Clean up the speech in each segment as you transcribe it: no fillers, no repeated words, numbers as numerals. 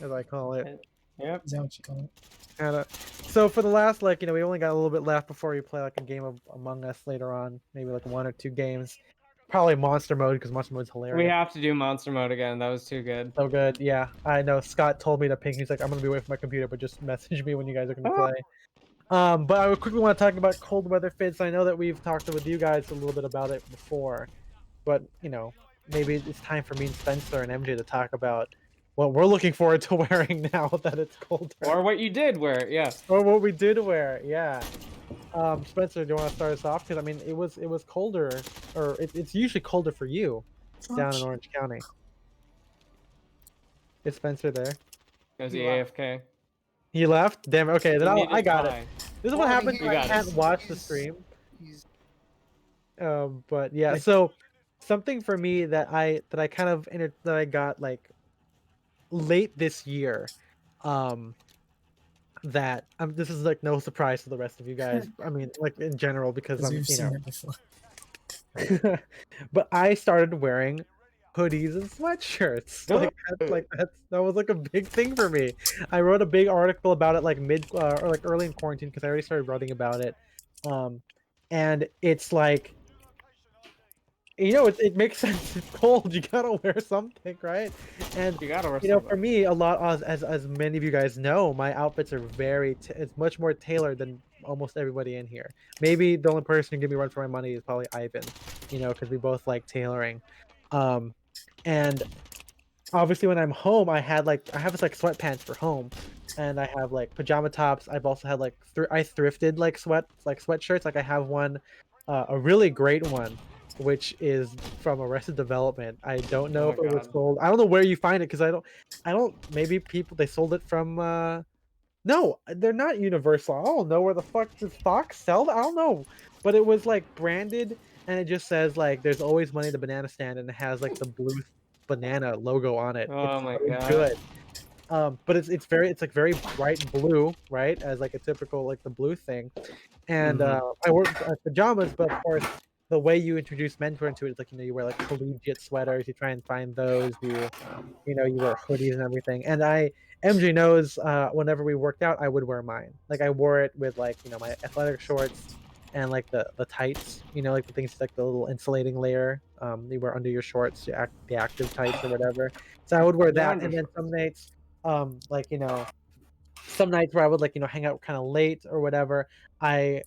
as I call it. Yep. Is that what you call it? And so for the last, like, we only got a little bit left before we play like a game of Among Us later on, maybe like 1 or 2 games. Probably Monster Mode because Monster Mode's hilarious. We have to do Monster Mode again. That was too good. So good, yeah. I know Scott told me to ping. He's like, I'm gonna be away from my computer, but just message me when you guys are gonna play. But I would quickly want to talk about cold weather fits. I know that we've talked with you guys a little bit about it before, but maybe it's time for me and Spencer and MJ to talk about what we're looking forward to wearing now that it's colder. Or what you did wear, yeah. Or what we did wear, yeah. Spencer, do you want to start us off? Because I mean, it was colder, or it's usually colder for you down in Orange County. Is Spencer there? Is he AFK? He left? Damn it. Okay, then I got it. This is what happens when I can't watch the stream. But yeah, so something for me that I kind of that I got like late this year, that this is like no surprise to the rest of you guys. I mean, like in general, because I'm We've seen it before. but I started wearing hoodies and sweatshirts. That was like a big thing for me. I wrote a big article about it like or like early in quarantine because I already started writing about it. And it's like, it makes sense. It's cold. You gotta wear something, right? And you gotta wear something. For me, a lot as many of you guys know, my outfits are it's much more tailored than almost everybody in here. Maybe the only person who give me run for my money is probably Ivan, because we both like tailoring. And obviously when I'm home, I have this like sweatpants for home, and I have like pajama tops. I've also had like I thrifted like sweatshirts. Like I have one, a really great one, which is from Arrested Development. I don't know if it was sold. I don't know where you find it because I don't. Maybe they sold it from. No, they're not Universal. I don't know where the fuck does Fox sell that. I don't know, but it was like branded, and it just says like "There's always money at the banana stand," and it has like the blue banana logo on it. Oh my god! Good. But it's like very bright blue, right? As like a typical like the blue thing, and I wore pajamas, but of course the way you introduce menswear into it is like you wear like collegiate sweaters. You try and find those. You wear hoodies and everything. And MJ knows whenever we worked out, I would wear mine. Like I wore it with like my athletic shorts and like the tights. Like the things like the little insulating layer you wear under your shorts, the active tights or whatever. So I would wear that, and then some nights, some nights where I would like hang out kind of late or whatever. I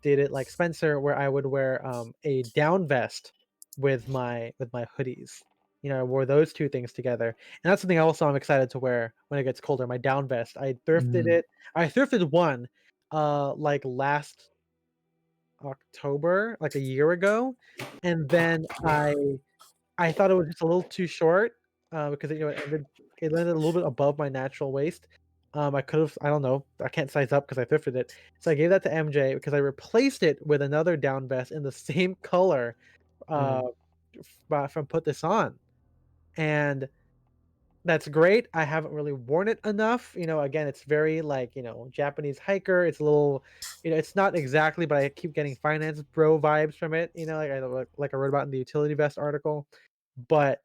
did it like Spencer, where I would wear a down vest with my hoodies. I wore those two things together, and that's something also I'm excited to wear when it gets colder. My down vest. I thrifted it. I thrifted one, like last October, like a year ago, and then I thought it was just a little too short because it landed a little bit above my natural waist. I could have, I don't know, I can't size up because I thrifted it. So I gave that to MJ because I replaced it with another down vest in the same color from Put This On. And that's great. I haven't really worn it enough. Again, it's very like, Japanese hiker. It's a little, it's not exactly, but I keep getting finance bro vibes from it. Like I wrote about in the utility vest article. But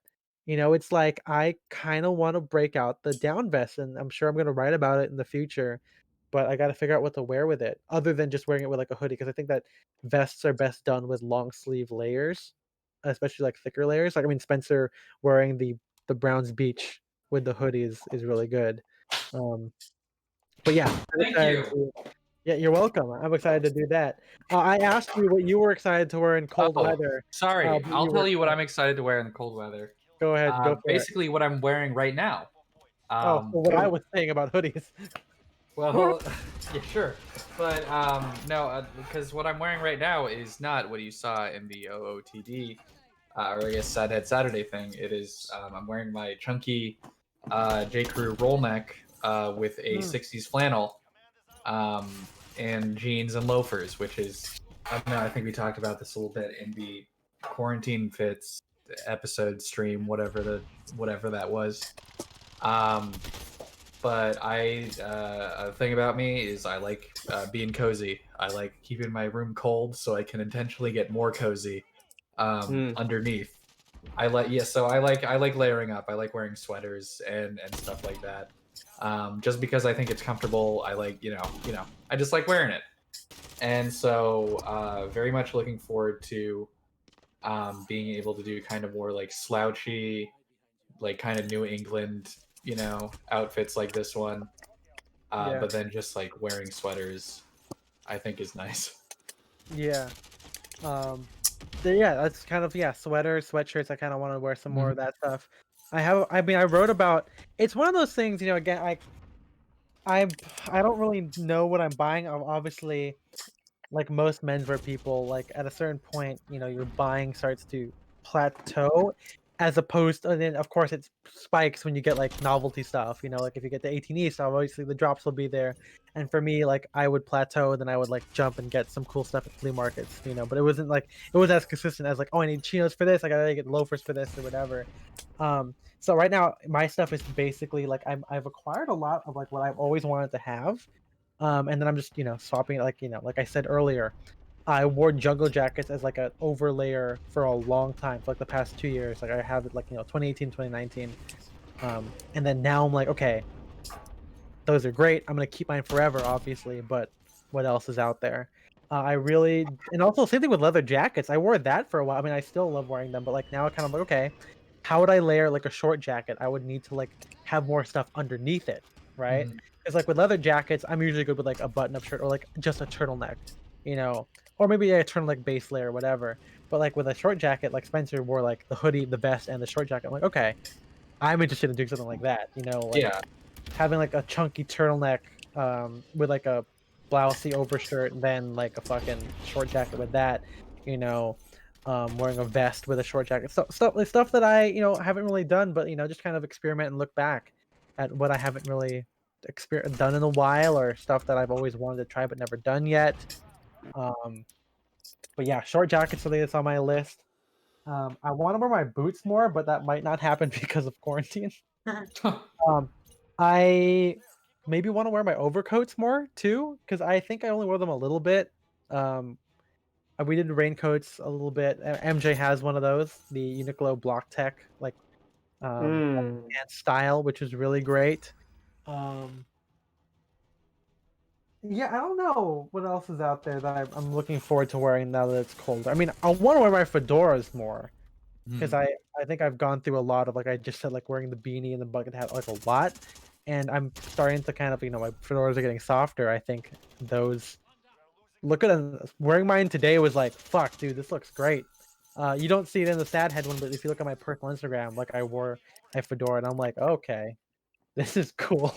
it's like I kind of want to break out the down vest, and I'm sure I'm going to write about it in the future. But I got to figure out what to wear with it, other than just wearing it with like a hoodie, because I think that vests are best done with long sleeve layers, especially like thicker layers. Like I mean, Spencer wearing the Browns Beach with the hoodie is really good. But yeah, thank you. Yeah, you're welcome. I'm excited to do that. I asked you what you were excited to wear in cold weather. Sorry, I'll tell you what I'm excited to wear in the cold weather. Go ahead, go for basically what I'm wearing right now. So what I was saying about hoodies. Well, yeah, sure. But no, because what I'm wearing right now is not what you saw in the OOTD, or I guess Sad Saturday thing. It is, I'm wearing my chunky J. Crew roll neck with a 60s flannel and jeans and loafers, which is, I don't know, I think we talked about this a little bit in the quarantine fits episode stream, whatever that was. But a thing about me is I like being cozy. I like keeping my room cold so I can intentionally get more cozy underneath. So I like layering up. I like wearing sweaters and stuff like that. Just because I think it's comfortable. I like I just like wearing it. And so very much looking forward to being able to do kind of more like slouchy, like kind of New England, outfits like this one. Yeah. But then just like wearing sweaters, I think is nice. Yeah. Yeah, that's kind of sweaters, sweatshirts. I kind of want to wear some more of that stuff. I mean, I wrote about. It's one of those things, again, I I don't really know what I'm buying. I'm obviously like most menswear people, like at a certain point, your buying starts to plateau, as opposed to, and then of course it spikes when you get like novelty stuff. Like if you get the 18E stuff, obviously the drops will be there. And for me, like I would plateau, then I would like jump and get some cool stuff at flea markets. But it wasn't like it was as consistent as like, oh, I need chinos for this, I gotta get loafers for this or whatever. So right now my stuff is basically like I've acquired a lot of like what I've always wanted to have. And then I'm just, swapping it, like, like I said earlier, I wore jungle jackets as like an overlayer for a long time, for like the past 2 years. Like I have it like, 2018, 2019. And then now I'm like, okay, those are great. I'm gonna keep mine forever, obviously, but what else is out there? I really, and also same thing with leather jackets. I wore that for a while. I mean, I still love wearing them, but like now I kind of like, okay, how would I layer like a short jacket? I would need to like have more stuff underneath it, right? Mhm. Because like with leather jackets, I'm usually good with like a button-up shirt or like just a turtleneck, you know, or maybe a turtleneck base layer, whatever. But like with a short jacket, like Spencer wore like the hoodie, the vest, and the short jacket. I'm like, okay, I'm interested in doing something like that, like Yeah. having like a chunky turtleneck with like a blousey overshirt and then like a fucking short jacket with that, you know, wearing a vest with a short jacket. Stuff that I, haven't really done, but just kind of experiment and look back at what I haven't really done in a while, or stuff that I've always wanted to try but never done yet. But yeah, short jackets, something that's on my list. I want to wear my boots more, but that might not happen because of quarantine. Um, I maybe want to wear my overcoats more too, because I think I only wore them a little bit. We did raincoats a little bit. MJ has one of those, the Uniqlo Block Tech, like Mm. and style, which is really great. Um, yeah, I don't know what else is out there that I'm looking forward to wearing now that it's colder. I mean, I want to wear my fedoras more, because Mhm. I think I've gone through a lot of, like I just said, like wearing the beanie and the bucket hat like a lot, and I'm starting to kind of, my fedoras are getting softer. I think those look at them. Wearing mine today was like, fuck, dude, this looks great. You don't see it in the sad head one, but if you look at my personal Instagram, like I wore a fedora and I'm like, okay, this is cool,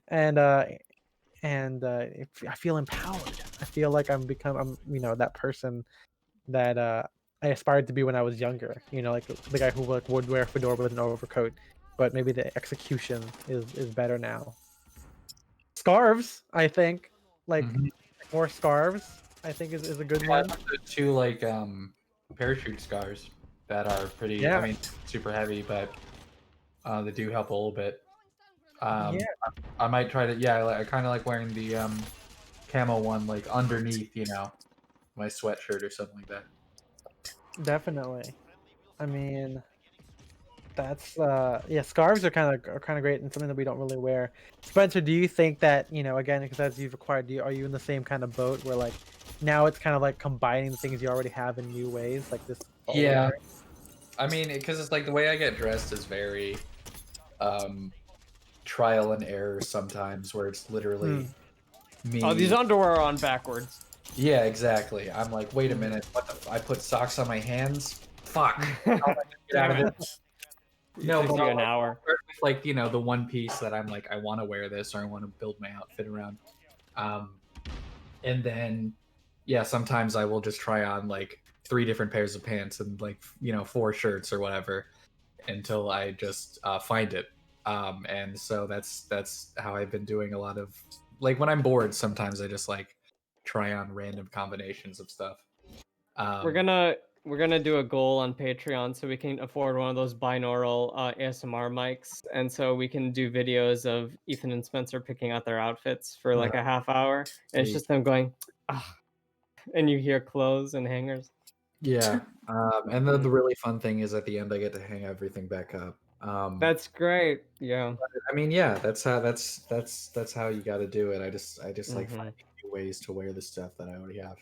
and I feel empowered. I feel like I'm that person that I aspired to be when I was younger. Like the guy who like would wear a fedora with an overcoat, but maybe the execution is better now. Scarves, I think, like Mhm. more scarves, I think is a good Yeah, I one. have the two like parachute scarves that are pretty. I Yeah, mean, super heavy, but they do help a little bit. yeah, I might try to. Yeah, I kind of like wearing the camo one like underneath, my sweatshirt or something like that. definitely. I mean, that's yeah, scarves are kind of great and something that we don't really wear. Spencer, do you think that, again, because as you've acquired, are you in the same kind of boat where like now it's kind of like combining the things you already have in new ways, like this fall Yeah, weather? I mean, because it's like the way I get dressed is very um, trial and error sometimes, where it's literally Hmm. Oh, these me. underwear are on backwards. Yeah, exactly. I'm like, wait a Mm. minute, I put socks on my hands. Fuck. How am I gonna get out Damn of it. this? It No, takes but you I'll an hour. start with like the one piece that I'm like, I want to wear this or I want to build my outfit around. Um, and then yeah, sometimes I will just try on like three different pairs of pants and like four shirts or whatever until I just find it. And so that's how I've been doing a lot of like when I'm bored. Sometimes I just like try on random combinations of stuff. We're Um, gonna we're gonna do a goal on Patreon so we can afford one of those binaural ASMR mics, and so we can do videos of Ethan and Spencer picking out their outfits for like a half hour, and it's Sweet. just them going, ah, and you hear clothes and hangers. Yeah. And then the really fun thing is at the end I get to hang everything back up. That's great. Yeah. I mean, yeah, that's how you got to do it. I just like Hmm. finding new ways to wear the stuff that I already have.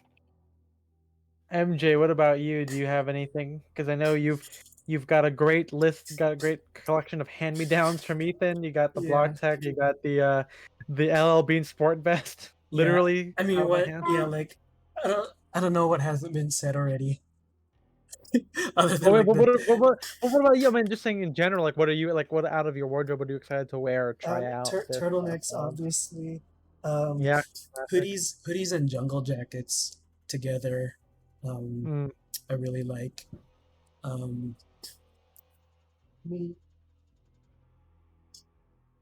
MJ, what about you? Do you have anything? Because I know you've got a great list, got a great collection of hand-me-downs from Ethan. You got the Yeah. Block Tech, you got the LL Bean sport vest, Yeah. literally I mean, out of my what? hand. Yeah, like I don't know what hasn't been said already, other Oh than wait, like the what about you? I mean, just saying in general, like, what are you like? What out of your wardrobe are you excited to wear or try out this turtlenecks, fall? obviously. Um, Yeah, classic. hoodies and jungle jackets together. Mm. I really like. Um, I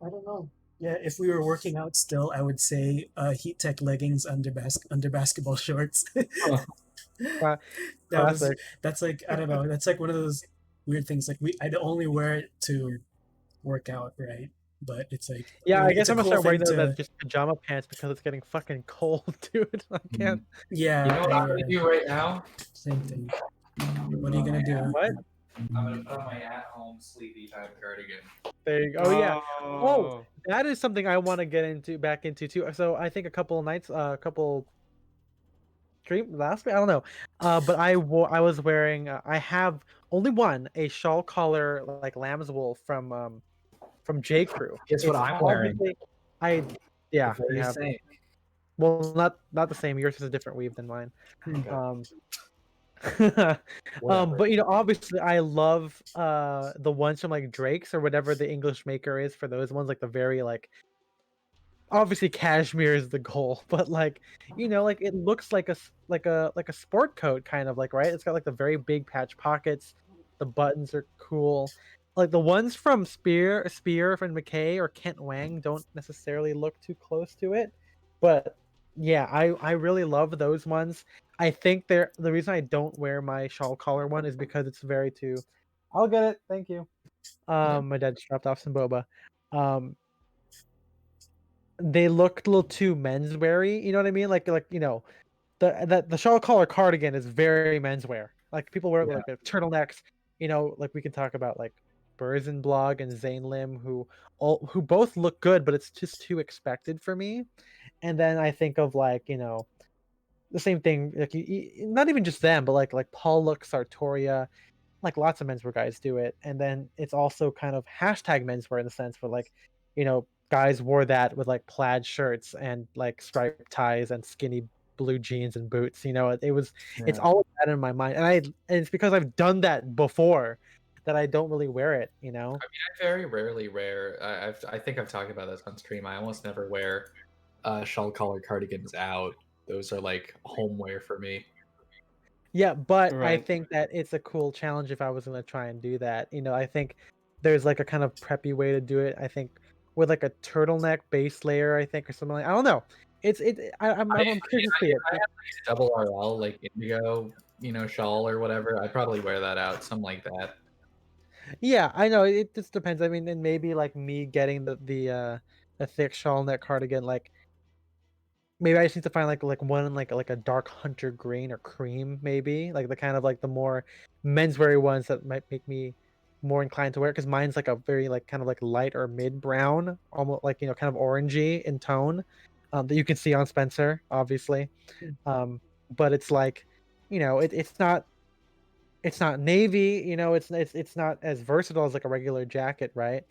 I don't know. Yeah, if we were working out still, I would say heat tech leggings under basketball shorts. Cla- That was Classic. that's like I don't know. That's like one of those weird things. Like I'd only wear it to work out, right? But it's like Yeah, I it's guess a I'm gonna cool start wearing thing that to. just pajama pants because it's getting fucking cold, dude. I can't. Mm. You know what I'm gonna Yeah, do right now? same thing. What are Put you on my gonna do? What? I'm gonna put on my at-home sleepy time cardigan. There you go. Oh yeah. Oh, Oh. that is something I want to get into back into too. So I think a couple of nights, a couple stream last week, I don't know. But I was wearing. I have only one a shawl collar like lamb's wool from J Crew. Guess what It's I'm wearing? obviously I The yeah you very have same. well not the same. Yours is a different weave than mine. Okay. Um. Whatever. But you know, obviously I love the ones from like Drake's or whatever the English maker is for those ones, like the very like obviously cashmere is the goal, but like you know, like it looks like like a sport coat kind of like right. It's got like the very big patch pockets. The buttons are cool. Like the ones from Spear from McKay or Kent Wang don't necessarily look too close to it, but yeah, I really love those ones. I think they're the reason I don't wear my shawl collar one is because it's very too. I'll get it. Thank you. Okay. My dad just dropped off some boba. Um, they look a little too mensweary. You know what I mean? Like you know, the shawl collar cardigan is very menswear. Like people wear it with Yeah. like turtlenecks. You know, like we can talk about like Blog and Zane Lim who both look good, but it's just too expected for me. And then I think of like you know the same thing like not even just them, but like Paul Look Sartoria, like lots of menswear guys do it, and then it's also kind of hashtag menswear in the sense where like you know guys wore that with like plaid shirts and like striped ties and skinny blue jeans and boots. You know, it's Yeah. all of that in my mind, and it's because I've done that before that I don't really wear it. You know. I very rarely wear. I think I've talked about this on stream. I almost never wear shawl collar cardigans out. Those are like homeware for me. Yeah, but I Right. think that it's a cool challenge if I was gonna try and do that. You know, I think there's like a kind of preppy way to do it. I think with like a turtleneck base layer, I think, or something like I don't know. I'm curious to see it. I had like a double RL, like indigo, shawl or whatever. I'd probably wear that out, something like that. Yeah, I know it just depends. I mean, and maybe like me getting the thick shawl neck cardigan, like maybe I just need to find like one in like a dark hunter green or cream, maybe like the kind of like the more menswear ones that might make me more inclined to wear. Because mine's like a very like kind of like light or mid brown, almost like you know kind of orangey in tone, that you can see on Spencer, obviously. Um, but it's like, you know, it's not navy, you know, it's not as versatile as like a regular jacket, right?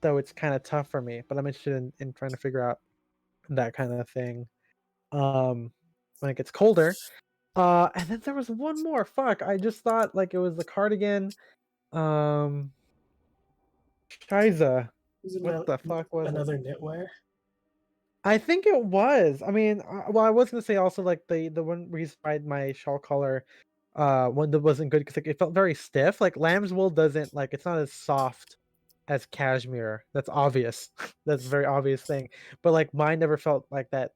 So it's kind of tough for me. But I'm interested in trying to figure out that kind of thing um when it gets colder. And then there was one more. Fuck, I just thought like it was the cardigan. Um Shiza. Is it What the fuck was it? another knitwear? I think it was. I mean, well, I was gonna say also like the one reason why my shawl collar one that wasn't good because like, it felt very stiff. Like lamb's wool doesn't like it's not as soft as cashmere. That's obvious. That's a very obvious thing. But like mine never felt like that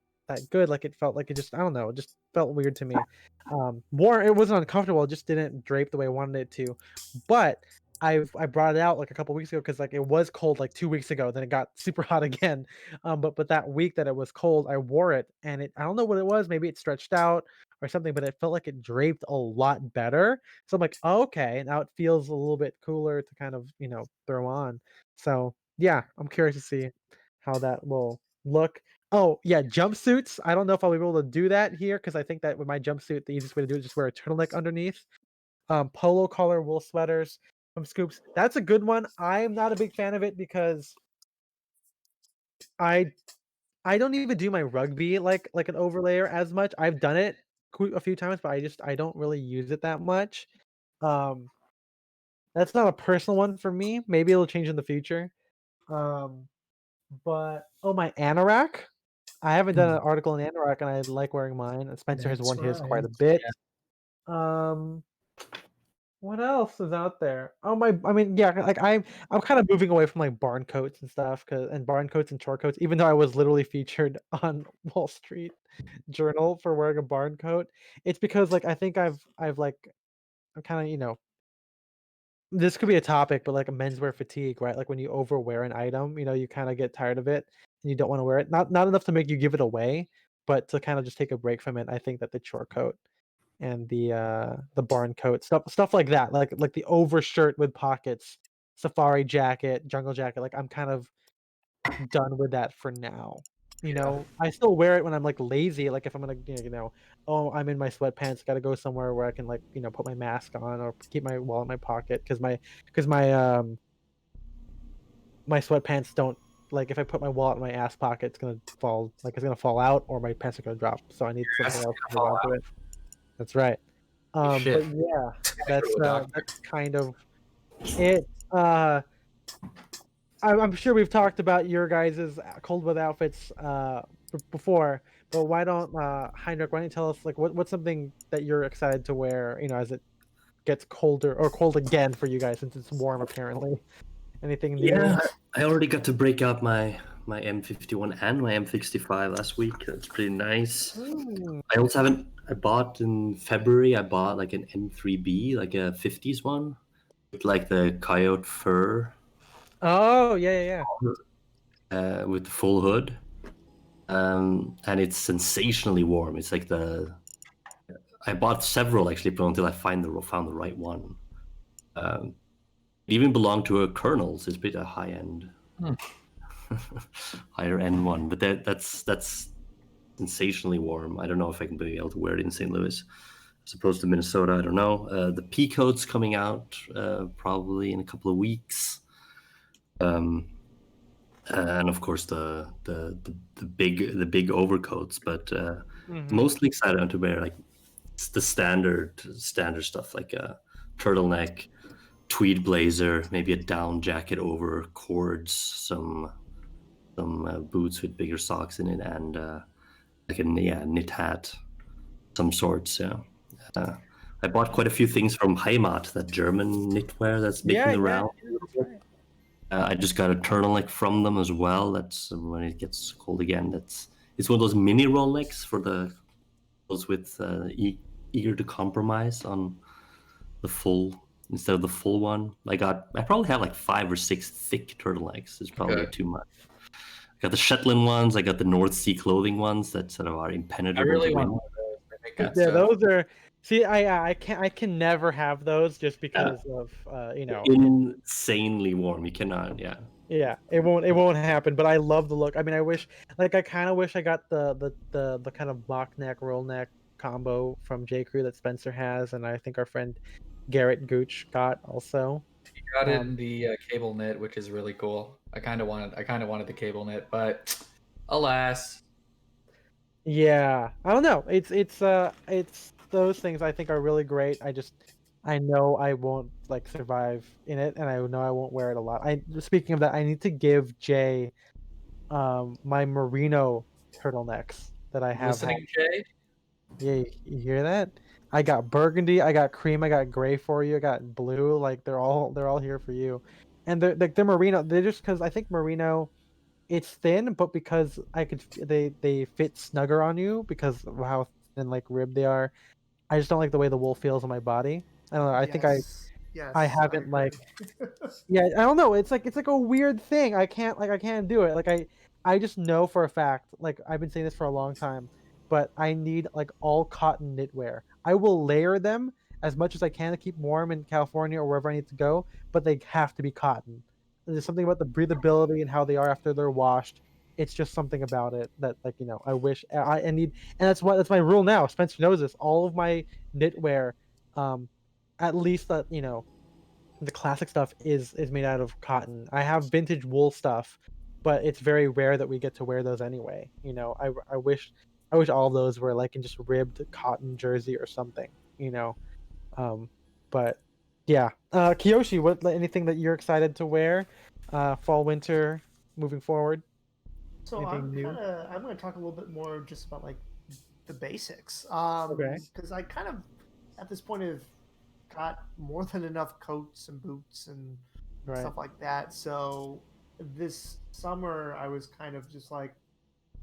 good. Like it felt like it just I don't know, it just felt weird to me. More it wasn't uncomfortable, it just didn't drape the way I wanted it to. But I brought it out like a couple weeks ago because like it was cold like 2 weeks ago, then it got super hot again. But that week that it was cold, I wore it and it I don't know what it was, maybe it stretched out or something, but it felt like it draped a lot better. So I'm like, oh, okay, now it feels a little bit cooler to kind of, throw on. So yeah, I'm curious to see how that will look. Oh yeah, jumpsuits. I don't know if I'll be able to do that here because I think that with my jumpsuit, the easiest way to do it is just wear a turtleneck underneath. Polo collar wool sweaters from Scoops. That's a good one. I'm not a big fan of it because I I don't even do my rugby like an overlayer as much. I've done it a few times, but I don't really use it that much. Um, that's not a personal one for me. Maybe it'll change in the future. Um, but oh, my Anorak. I haven't done an article in Anorak, and I like wearing mine. And Spencer has That's worn his quite right. a bit. Um, what else is out there? Oh my, I mean, yeah, like I'm kind of moving away from like barn coats and stuff, and barn coats and chore coats. Even though I was literally featured on Wall Street Journal for wearing a barn coat, it's because like I think I've like I'm kind of this could be a topic, but like a menswear fatigue, right? Like when you overwear an item, you kind of get tired of it and you don't want to wear it. Not enough to make you give it away, but to kind of just take a break from it. I think that the chore coat and the barn coat stuff like that, like the overshirt with pockets, safari jacket, jungle jacket. Like I'm kind of done with that for now. Yeah. I still wear it when I'm like lazy. Like if I'm gonna, oh, I'm in my sweatpants, got to go somewhere where I can like, put my mask on or keep my wallet in my pocket because my sweatpants don't like if I put my wallet in my ass pocket, it's gonna fall out or my pants are gonna drop. So I need something That's else to gonna hold fall on to out. it. That's right. But Shit. yeah, I go to a doctor. that's kind of it. I'm sure we've talked about your guys' cold weather outfits before, but why don't Heinrich? Why don't you tell us like what's something that you're excited to wear? As it gets colder or cold again for you guys since it's warm apparently. Anything new? Yeah, I already got to break out my M51 and my M65 last week. That's pretty nice. I also haven't. I bought in February. I bought like an M3B, like a 50s one, with like the coyote fur, Oh yeah. with the full hood, and it's sensationally warm. It's like I bought several actually, but until I found the right one. It even belonged to a Colonel's. It's a bit a high end, higher end one, but that's sensationally warm. I don't know if I can be able to wear it in St. Louis as opposed to Minnesota. I don't know. The Peacoat's coming out probably in a couple of weeks, and of course the big overcoats. But mostly excited to wear like the standard stuff like a turtleneck, tweed blazer, maybe a down jacket over cords, some boots with bigger socks in it, and like a knit hat, some sorts. Yeah, I bought quite a few things from Heimat, that German knitwear that's making the round. I just got a turtleneck from them as well. That's when it gets cold again. It's one of those mini roll necks for those with eager to compromise on the full instead of the full one. I probably have like 5 or 6 thick turtlenecks. It's probably too much. I got the Shetland ones. I got the North Sea clothing ones that sort of are I impenetrable really to want wind. one of those. I think that's Yeah, those are. See, I can never have those just because of Insanely warm. You cannot. Yeah. Yeah, it won't happen. But I love the look. I mean, I kind of wish I got the kind of mock neck roll neck combo from J Crew that Spencer has, and I think our friend Garrett Gooch got also. You got it in the cable knit, which is really cool. I kind of wanted the cable knit, but alas. Yeah, I don't know. It's those things I think are really great. I know I won't like survive in it, and I know I won't wear it a lot. Speaking of that, I need to give Jay my merino turtlenecks that I have had. Listening, Jay? Yeah, you hear that? I got burgundy, I got cream, I got gray for you, I got blue. Like they're all here for you, and they're merino. They're just because I think merino, it's thin, but because they fit snugger on you because of how thin like rib they are. I just don't like the way the wool feels on my body. I don't know. I think I haven't like yeah, I don't know. It's like a weird thing. I can't do it. Like I just know for a fact. Like I've been saying this for a long time, but I need like all cotton knitwear. I will layer them as much as I can to keep warm in California or wherever I need to go, but they have to be cotton. There's something about the breathability and how they are after they're washed. It's just something about it that, like, I wish I need, and that's my rule now. Spencer knows this. All of my knitwear, um, at least that the classic stuff is made out of cotton. I have vintage wool stuff, but it's very rare that we get to wear those anyway. I wish all of those were like in just ribbed cotton jersey or something. You know, um, but yeah. Kiyoshi, anything that you're excited to wear, fall winter, moving forward? So Anything new? I'm gonna talk a little bit more just about like the basics. Okay. Because I kind of at this point have got more than enough coats and boots and Right. stuff like that. So this summer I was kind of just like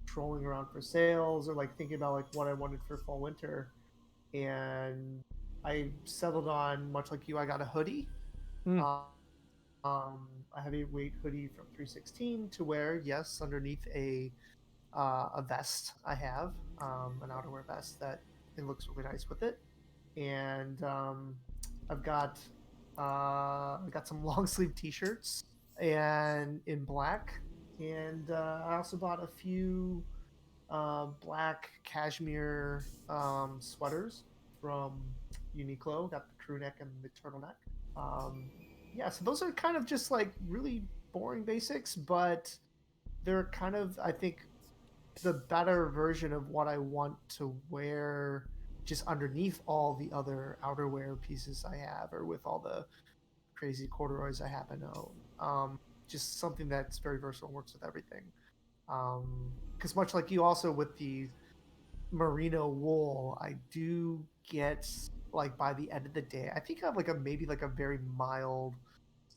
trolling around for sales or like thinking about like what I wanted for fall winter, and I settled on, much like you, I got a hoodie. Mm. A heavyweight hoodie from 316 to wear, yes, underneath a vest I have, an outerwear vest that it looks really nice with it, and I've got some long sleeve T-shirts and in black, and I also bought a few black cashmere sweaters from Uniqlo. Got the crew neck and the turtleneck. Yeah, so those are kind of just like really boring basics, but they're kind of, I think, the better version of what I want to wear just underneath all the other outerwear pieces I have, or with all the crazy corduroys I happen to own. Just something that's very versatile, works with everything. Because much like you, also with the merino wool, I do get, like, by the end of the day, I think I have like maybe like a very mild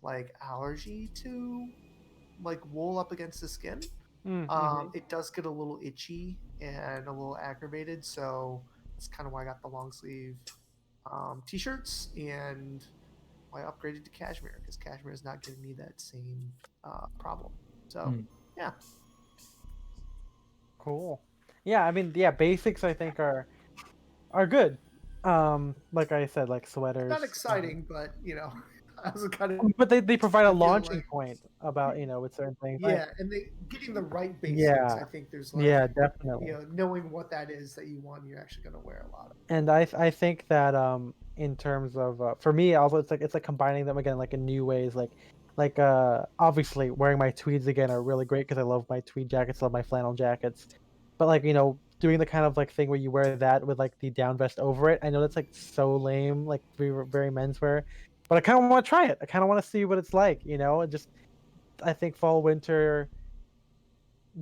like allergy to like wool up against the skin. It does get a little itchy and a little aggravated, so that's kind of why I got the long sleeve t-shirts, and why I upgraded to cashmere, because cashmere is not giving me that same problem. So yeah. Cool. Yeah, I mean, yeah, basics I think are good. Like I said, like sweaters. Not exciting, but I was kind of. But they provide a feel launching like- point about with certain things. Yeah, and getting the right basics. Yeah. I think there's like Yeah, definitely. knowing what that is that you want, you're actually going to wear a lot of. And I think that in terms of for me also it's like combining them again like in new ways, like obviously wearing my tweeds again are really great because I love my tweed jackets, love my flannel jackets, but like doing the kind of like thing where you wear that with like the down vest over it. I know that's like so lame, like very, very menswear, but I kind of want to try it. I kind of want to see what it's like, and just I think fall winter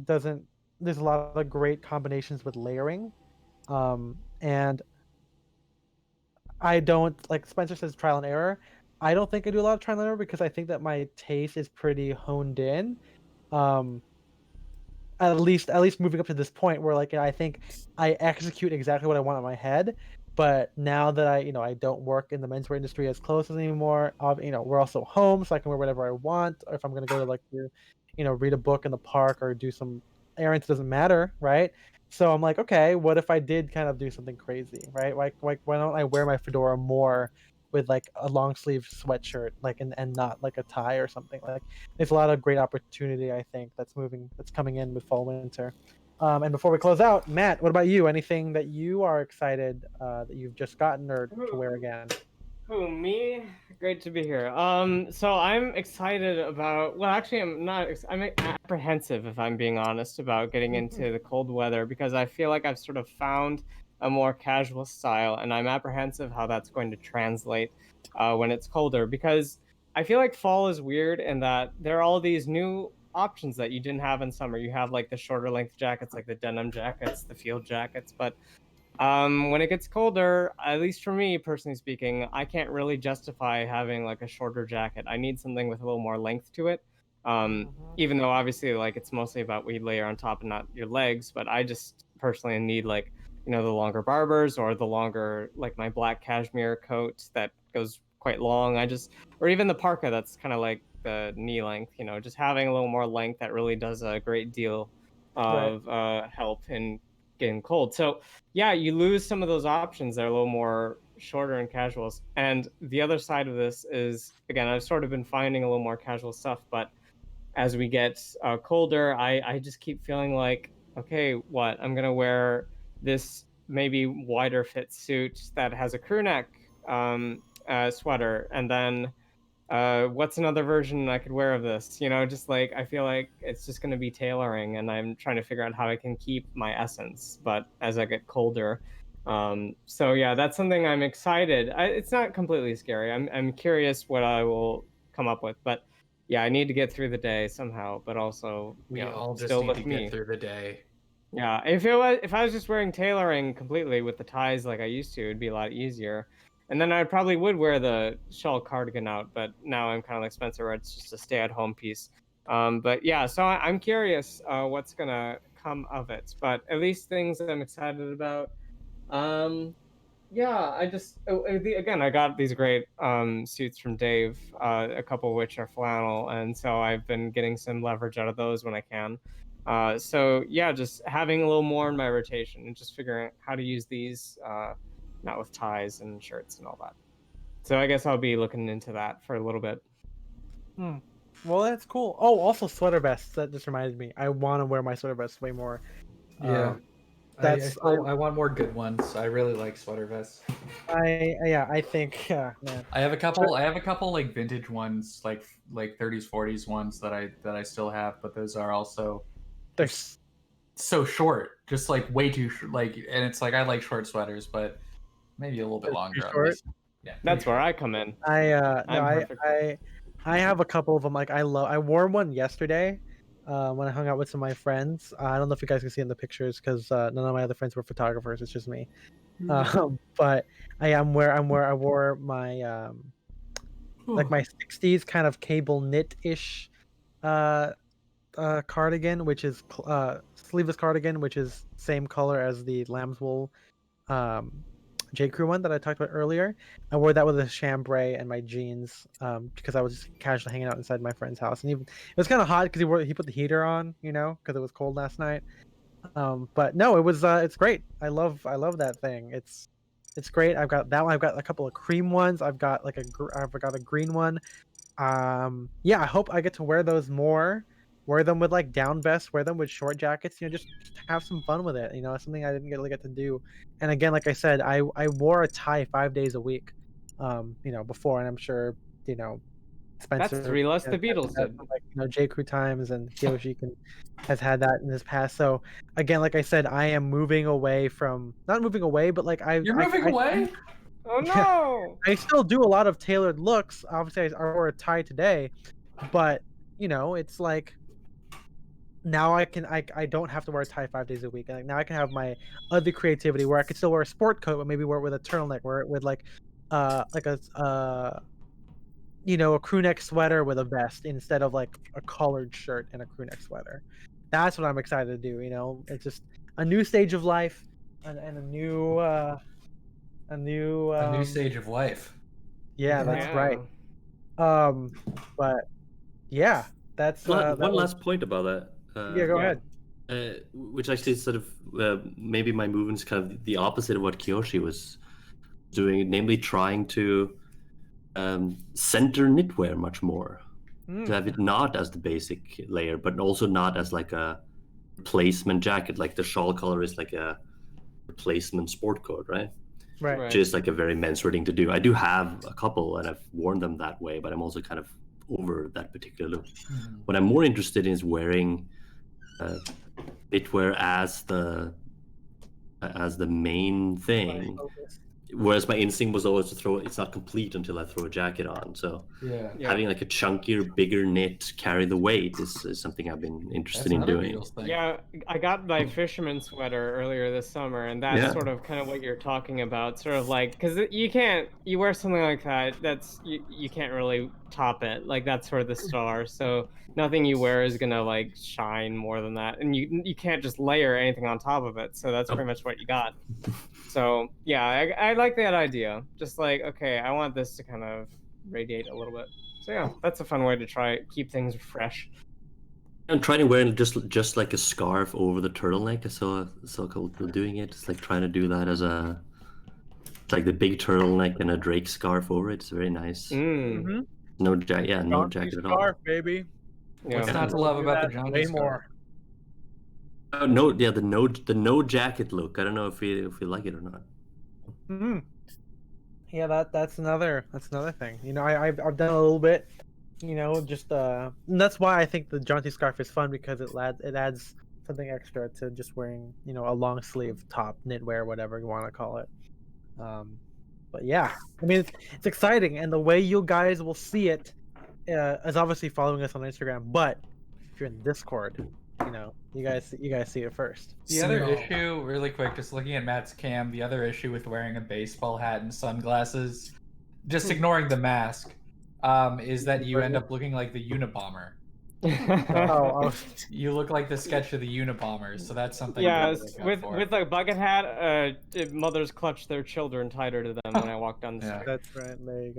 doesn't. There's a lot of great combinations with layering, and I don't, like Spencer says, trial and error. I don't think I do a lot of trial and error because I think that my taste is pretty honed in. Um, at least moving up to this point where like I think I execute exactly what I want in my head. But now that I don't work in the menswear industry as close as anymore, we're also home, so I can wear whatever I want. Or if I'm gonna go to like read a book in the park or do some errands, doesn't matter, right? So I'm like, okay, what if I did kind of do something crazy, right? Like why don't I wear my fedora more with like a long sleeve sweatshirt, like and not like a tie or something? Like there's a lot of great opportunity I think that's coming in with fall winter. And before we close out, Matt, what about you? Anything that you are excited that you've just gotten or to wear again? Who, me? Great to be here. So I'm excited about. Well, actually, I'm not. I'm apprehensive, if I'm being honest, about getting into the cold weather because I feel like I've sort of found a more casual style, and I'm apprehensive how that's going to translate when it's colder. Because I feel like fall is weird in that there are all these new options that you didn't have in summer. You have like the shorter length jackets, like the denim jackets, the field jackets, but when it gets colder, at least for me personally speaking, I can't really justify having like a shorter jacket. I need something with a little more length to it. Even though obviously like it's mostly about what you layer on top and not your legs, but I just personally need like the longer barbers or the longer like my black cashmere coat that goes quite long. Or even the parka that's kind of like the knee length. Just having a little more length that really does a great deal of help in getting cold. So yeah, you lose some of those options that are a little more shorter and casuals. And the other side of this is, again, I've sort of been finding a little more casual stuff, but as we get colder, I just keep feeling like, okay, what? I'm gonna wear this maybe wider fit suit that has a crew neck sweater, and then what's another version I could wear of this? Just like I feel like it's just going to be tailoring, and I'm trying to figure out how I can keep my essence, but as I get colder. So yeah, that's something I'm excited. It's not completely scary. I'm curious what I will come up with, but yeah, I need to get through the day somehow, but also We all just still need with to me. get through the day. Yeah, if I was just wearing tailoring completely with the ties like I used to, it'd be a lot easier. And then I probably would wear the shawl cardigan out, but now I'm kind of like Spencer, where it's just a stay-at-home piece. But yeah, so I'm curious what's gonna come of it. But at least things that I'm excited about. Yeah, again, I got these great suits from Dave, a couple of which are flannel, and so I've been getting some leverage out of those when I can. So yeah, just having a little more in my rotation and just figuring out how to use these, not with ties and shirts and all that. So I guess I'll be looking into that for a little bit. Well, that's cool. Oh, also sweater vests. That just reminded me. I want to wear my sweater vests way more. Yeah. That's I want more good ones. I really like sweater vests. I think man. I have a couple like vintage ones, like 30s 40s ones that I still have, but those are also There's so short, just like way too like, and it's like I like short sweaters, but maybe a little bit too longer on short. this. Yeah, That's where I come in. No, I'm perfect. I have a couple of them. Like I wore one yesterday, when I hung out with some of my friends. I don't know if you guys can see in the pictures because none of my other friends were photographers. It's just me. But I wore my like my '60s kind of cable knit-ish uh cardigan, which is sleeveless cardigan, which is same color as the lamb's wool J. Crew one that I talked about earlier. I wore that with a chambray and my jeans because I was just casually hanging out inside my friend's house, and even it was kind of hot because he put the heater on, because it was cold last night. But no, it was it's great. I love that thing. It's great. I've got that one. I've got a couple of cream ones. I've got I've got a green one. Yeah, I hope I get to wear those more. Wear them with like down vests, wear them with short jackets, just have some fun with it. It's something I didn't really get to do. And again, like I said, I wore a tie 5 days a week, before, and I'm sure, That's Spencer 3 less the has Beatles that did. from, like, J. Crew times, and Kiyoshi has had that in his past. So again, like I said, I am moving away from, not moving away, but like You're moving away. Oh Yeah. no! I still do a lot of tailored looks. Obviously, I wore a tie today, but it's like now I don't have to wear a tie 5 days a week. And like now I can have my other creativity where I could still wear a sport coat, but maybe wear it with a turtleneck, wear it with like a crew neck sweater with a vest instead of like a collared shirt and a crew neck sweater. That's what I'm excited to do. It's just a new stage of life, and a new A new stage of life. yeah, that's Yeah. right. But yeah, that's One that was, last point about that. yeah, go Yeah. ahead. Which actually is sort of maybe my movement's kind of the opposite of what Kiyoshi was doing, namely trying to center knitwear much more, to have it not as the basic layer, but also not as like a replacement jacket. Like the shawl color is like a replacement sport coat, right? Right. Right. Which is like a very menswear thing to do. I do have a couple, and I've worn them that way, but I'm also kind of over that particular look. What I'm more interested in is wearing knitwear as the main thing. Whereas my instinct was always to throw it's not complete until I throw a jacket on. So Yeah. having like a chunkier, bigger knit carry the weight is something I've been interested in doing. Beatles thing. Yeah, I got my Fisherman sweater earlier this summer, and that's Yeah. sort of kind of what you're talking about. Sort of like, because you wear something like that, you can't really top it. Like that's sort of the star. So nothing you wear is gonna like shine more than that, and you can't just layer anything on top of it. So that's Nope. pretty much what you got. So yeah, I like that idea. Just like, okay, I want this to kind of radiate a little bit. So yeah, that's a fun way to try keep things fresh. I'm trying to wear just like a scarf over the turtleneck. I saw a couple people doing it. It's like trying to do that as a it's like the big turtleneck and a Drake scarf over it. It's very nice. Mm. No jacket, yeah, no Jaunty jacket at all. scarf, baby. Yeah. What's not to love Do about the that jaunty way scarf? more. Oh, no, yeah, the no jacket look. I don't know if you like it or not. Hmm. Yeah, that's another thing. You know, I've done a little bit. You know, just and that's why I think the jaunty scarf is fun because it adds something extra to just wearing, you know, a long sleeve top, knitwear, whatever you want to call it. But yeah, I mean, it's exciting, and the way you guys will see it is obviously following us on Instagram. But if you're in Discord, you know, you guys see it first. The other So- issue, really quick, just looking at Matt's cam, the other issue with wearing a baseball hat and sunglasses, just ignoring the mask, is that you end up looking like the Unabomber. Oh, You look like the sketch of the Unabomber, so that's something. Yeah, to look out with for. with a bucket hat, mothers clutch their children tighter to them when I walk down the Yeah. street. that's right. There you go.